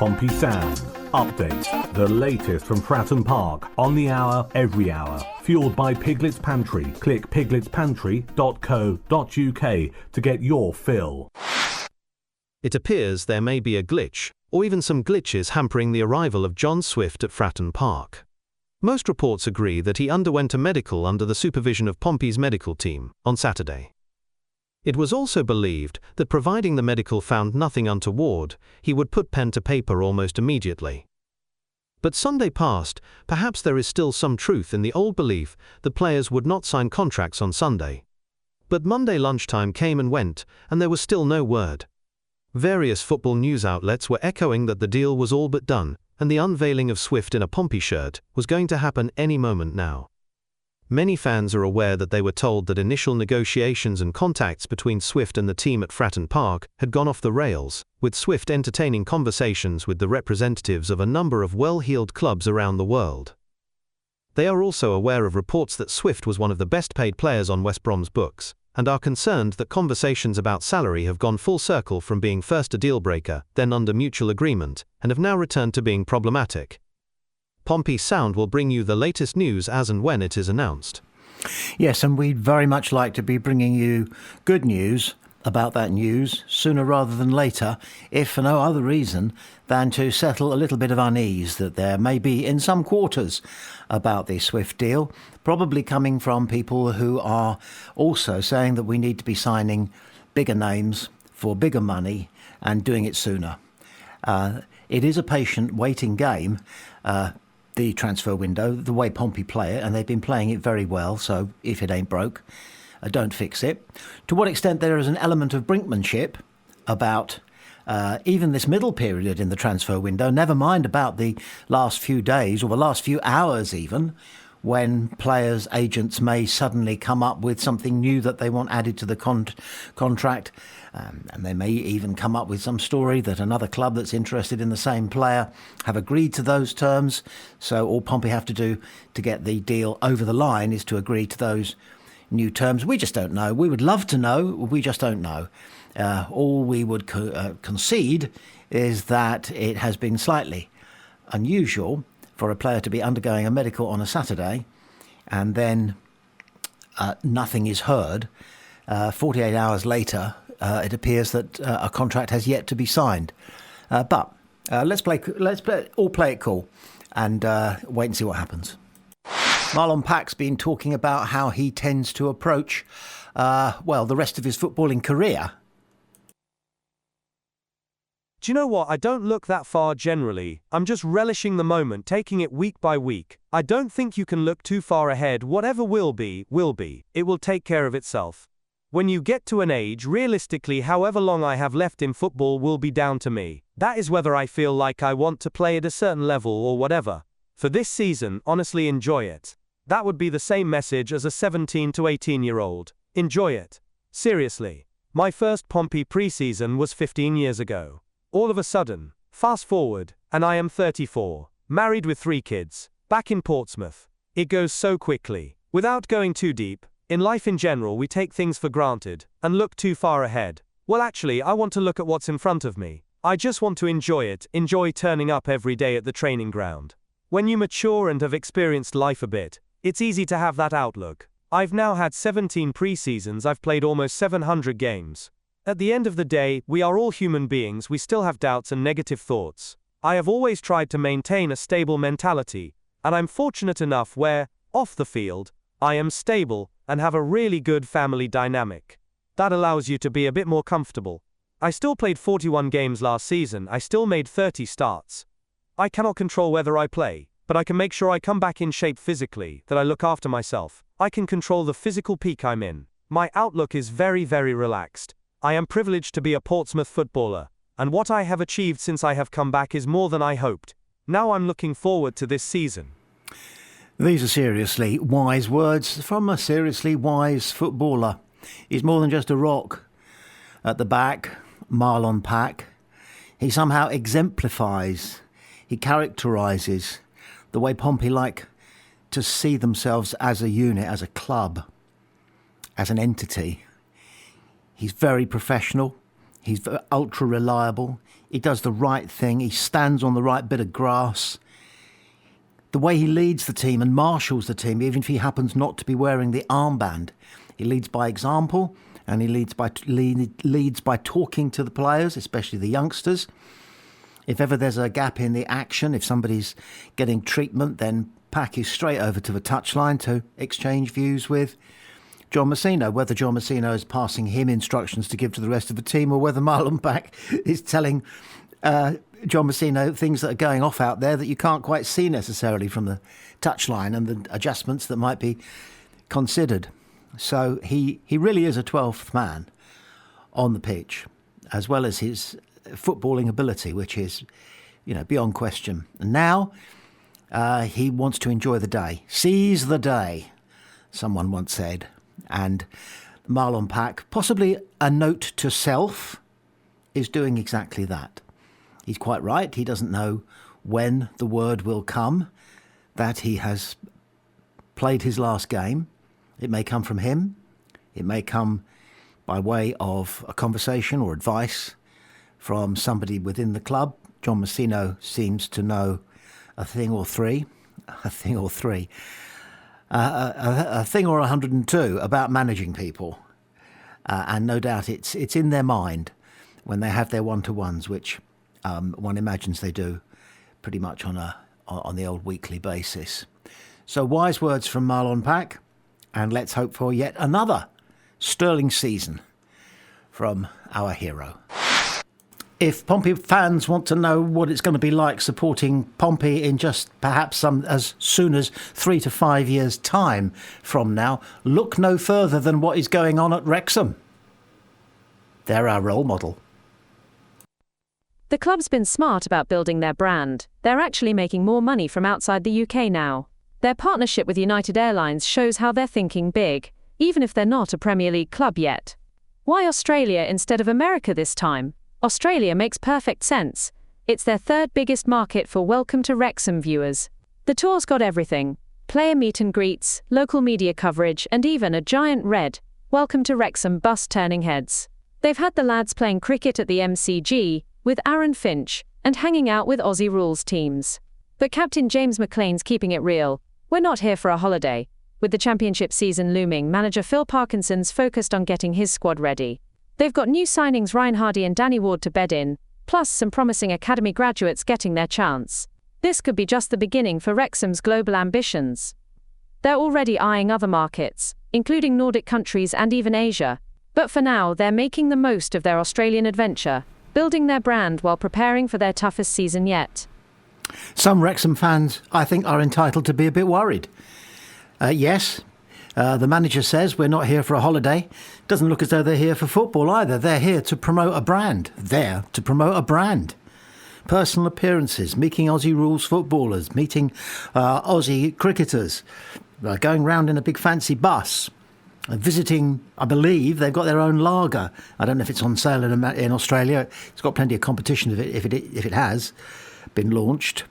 Pompey Sound. Updates, the latest from Fratton Park, on the hour, every hour. Fueled by Piglet's Pantry. Click pigletspantry.co.uk to get your fill. It appears there may be a glitch, or even some glitches hampering the arrival of John Swift at Fratton Park. Most reports agree that he underwent a medical under the supervision of Pompey's medical team on Saturday. It was also believed that providing the medical found nothing untoward, he would put pen to paper almost immediately. But Sunday passed. Perhaps there is still some truth in the old belief that players would not sign contracts on Sunday. But Monday lunchtime came and went, and there was still no word. Various football news outlets were echoing that the deal was all but done, and the unveiling of Swift in a Pompey shirt was going to happen any moment now. Many fans are aware that they were told that initial negotiations and contacts between Swift and the team at Fratton Park had gone off the rails, with Swift entertaining conversations with the representatives of a number of well-heeled clubs around the world. They are also aware of reports that Swift was one of the best-paid players on West Brom's books, and are concerned that conversations about salary have gone full circle from being first a deal-breaker, then under mutual agreement, and have now returned to being problematic. Pompey Sound will bring you the latest news as and when it is announced. Yes, and we'd very much like to be bringing you good news about that news sooner rather than later, if for no other reason than to settle a little bit of unease that there may be in some quarters about the Swift deal, probably coming from people who are also saying that we need to be signing bigger names for bigger money and doing it sooner. It is a patient waiting game, the transfer window, the way Pompey play it, and they've been playing it very well, so if it ain't broke, don't fix it. To what extent there is an element of brinkmanship about even this middle period in the transfer window, never mind about the last few days or the last few hours even, when players' agents may suddenly come up with something new that they want added to the contract, and they may even come up with some story that another club that's interested in the same player have agreed to those terms. So all Pompey have to do to get the deal over the line is to agree to those new terms. We just don't know. We would love to know. We just don't know. All we would concede is that it has been slightly unusual for a player to be undergoing a medical on a Saturday and then nothing is heard. 48 hours later, it appears that a contract has yet to be signed. But let's play it cool and wait and see what happens. Marlon Pack's been talking about how he tends to approach, the rest of his footballing career. Do you know what? I don't look that far generally. I'm just relishing the moment, taking it week by week. I don't think you can look too far ahead. Whatever will be, will be. It will take care of itself. When you get to an age, realistically, however long I have left in football will be down to me. That is whether I feel like I want to play at a certain level or whatever. For this season, honestly, enjoy it. That would be the same message as a 17 to 18-year-old. Enjoy it. Seriously. My first Pompey pre-season was 15 years ago. All of a sudden, fast forward, and I am 34, married with 3 kids, back in Portsmouth. It goes so quickly. Without going too deep, in life in general we take things for granted, and look too far ahead. Well, actually, I want to look at what's in front of me. I just want to enjoy it, enjoy turning up every day at the training ground. When you mature and have experienced life a bit, it's easy to have that outlook. I've now had 17 pre-seasons, I've played almost 700 games. At the end of the day, we are all human beings, we still have doubts and negative thoughts. I have always tried to maintain a stable mentality, and I'm fortunate enough where, off the field, I am stable and have a really good family dynamic. That allows you to be a bit more comfortable. I still played 41 games last season, I still made 30 starts. I cannot control whether I play, but I can make sure I come back in shape physically, that I look after myself. I can control the physical peak I'm in. My outlook is very, very relaxed. I am privileged to be a Portsmouth footballer, and what I have achieved since I have come back is more than I hoped. Now I'm looking forward to this season. These are seriously wise words from a seriously wise footballer. He's more than just a rock. At the back, Marlon Pack. He somehow exemplifies, he characterises the way Pompey like to see themselves as a unit, as a club, as an entity. He's very professional. He's ultra reliable. He does the right thing. He stands on the right bit of grass. The way he leads the team and marshals the team, even if he happens not to be wearing the armband. He leads by example, and he leads by talking to the players, especially the youngsters. If ever there's a gap in the action, if somebody's getting treatment, then Pack is straight over to the touchline to exchange views with John Messina, whether John Messina is passing him instructions to give to the rest of the team or whether Marlon Pack is telling John Messina things that are going off out there that you can't quite see necessarily from the touchline and the adjustments that might be considered. So he really is a 12th man on the pitch, as well as his footballing ability, which is, beyond question. And now he wants to enjoy the day. Seize the day, someone once said. And Marlon Pack, possibly a note to self, is doing exactly that. He's quite right. He doesn't know when the word will come that he has played his last game. It may come from him. It may come by way of a conversation or advice from somebody within the club. John Messina seems to know a thing or 102 about managing people. And no doubt it's in their mind when they have their one-to-ones, which one imagines they do pretty much on the old weekly basis. So wise words from Marlon Pack, and let's hope for yet another sterling season from our hero. If Pompey fans want to know what it's going to be like supporting Pompey in just perhaps as soon as 3 to 5 years' time from now, look no further than what is going on at Wrexham. They're our role model. The club's been smart about building their brand. They're actually making more money from outside the UK now. Their partnership with United Airlines shows how they're thinking big, even if they're not a Premier League club yet. Why Australia instead of America this time? Australia makes perfect sense. It's their third biggest market for Welcome to Wrexham viewers. The tour's got everything: player meet and greets, local media coverage, and even a giant red Welcome to Wrexham bus turning heads. They've had the lads playing cricket at the MCG with Aaron Finch and hanging out with Aussie rules teams. But Captain James McLean's keeping it real. We're not here for a holiday. With the championship season looming, manager Phil Parkinson's focused on getting his squad ready. They've got new signings Ryan Hardy and Danny Ward to bed in, plus some promising academy graduates getting their chance. This could be just the beginning for Wrexham's global ambitions. They're already eyeing other markets, including Nordic countries and even Asia. But for now, they're making the most of their Australian adventure, building their brand while preparing for their toughest season yet. Some Wrexham fans, I think, are entitled to be a bit worried. Yes, the manager says we're not here for a holiday. Doesn't look as though they're here for football either. They're here to promote a brand. Personal appearances, meeting Aussie rules footballers, meeting Aussie cricketers, going round in a big fancy bus, visiting, I believe, they've got their own lager. I don't know if it's on sale in Australia. It's got plenty of competition of it if it has been launched.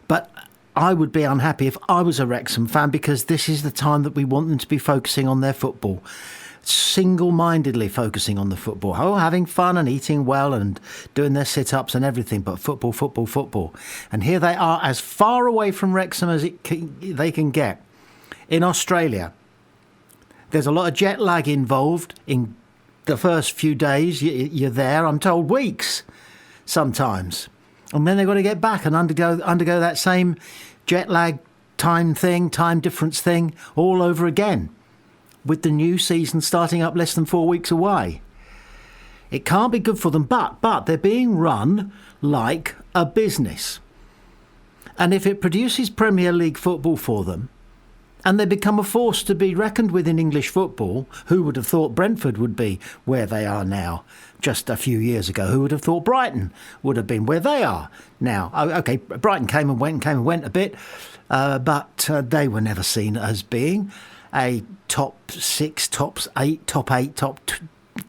But I would be unhappy if I was a Wrexham fan, because this is the time that we want them to be focusing on their football. Single-mindedly focusing on the football. Oh, having fun and eating well and doing their sit-ups and everything, but football, football, football. And here they are, as far away from Wrexham as they can get. In Australia, there's a lot of jet lag involved in the first few days. You're there, I'm told, weeks sometimes. And then they've got to get back and undergo that same jet lag time difference thing all over again, with the new season starting up less than 4 weeks away. It can't be good for them, but they're being run like a business. And if it produces Premier League football for them, and they become a force to be reckoned with in English football, who would have thought Brentford would be where they are now just a few years ago? Who would have thought Brighton would have been where they are now? OK, Brighton came and went a bit, but they were never seen as being a top 6, top 8, top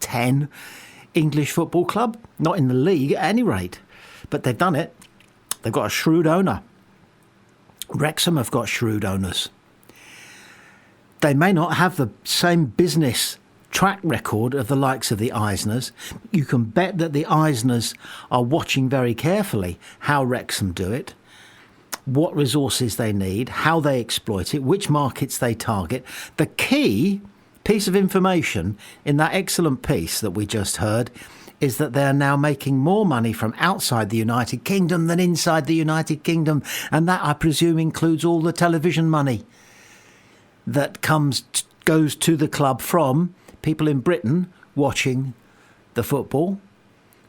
10 English football club. Not in the league at any rate. But they've done it. They've got a shrewd owner. Wrexham have got shrewd owners. They may not have the same business track record of the likes of the Eisners. You can bet that the Eisners are watching very carefully how Wrexham do it, what resources they need, how they exploit it, which markets they target. The key piece of information in that excellent piece that we just heard is that they're now making more money from outside the United Kingdom than inside the United Kingdom, and that, I presume, includes all the television money that goes to the club from people in Britain watching the football.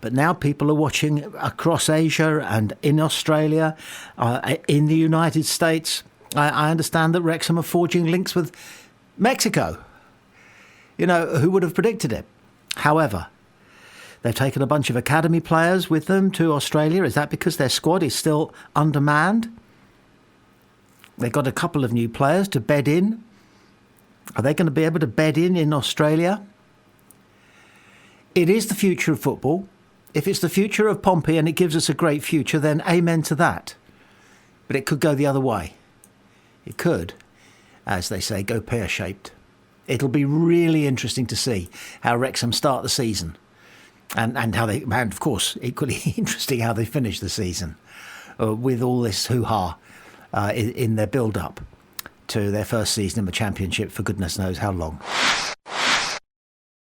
But now people are watching across Asia and in Australia, in the United States. I understand that Wrexham are forging links with Mexico. You know, who would have predicted it? However, they've taken a bunch of academy players with them to Australia. Is that because their squad is still undermanned? They've got a couple of new players to bed in. Are they going to be able to bed in Australia? It is the future of football. If it's the future of Pompey and it gives us a great future, then amen to that. But it could go the other way. It could, as they say, go pear-shaped. It'll be really interesting to see how Wrexham start the season. And how they, and of course, equally interesting how they finish the season with all this hoo-ha in their build-up to their first season in the Championship for goodness knows how long.